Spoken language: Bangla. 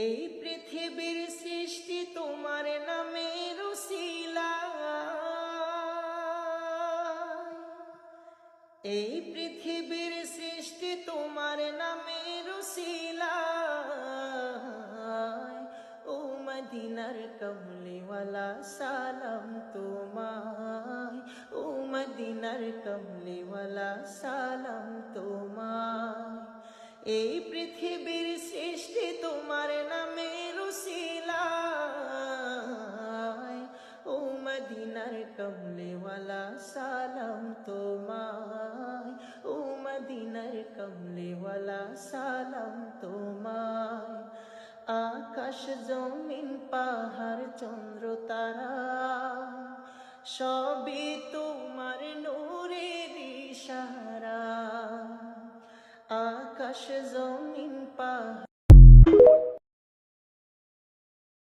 এই পৃথিবীর সৃষ্টি তোমার নামের উসিলায়, এই পৃথিবীর সৃষ্টি তোমার নামের উসিলায়। ও মদিনার কমলিওয়ালা সালাম তোমায়, ও মদিনার কমলিওয়ালা সালাম তোমায়। এই পৃথিবীর সৃষ্টি তোমার নামের উসিলায়, ও মদিনার কমলিওয়ালা সালাম তোমায়, ও মদিনার কমলিওয়ালা সালাম তোমায়। আকাশ জমিন পাহাড় চন্দ্র তারা সবই তোমার নূরের ইশারা। আকাশ জমিন পাহাড়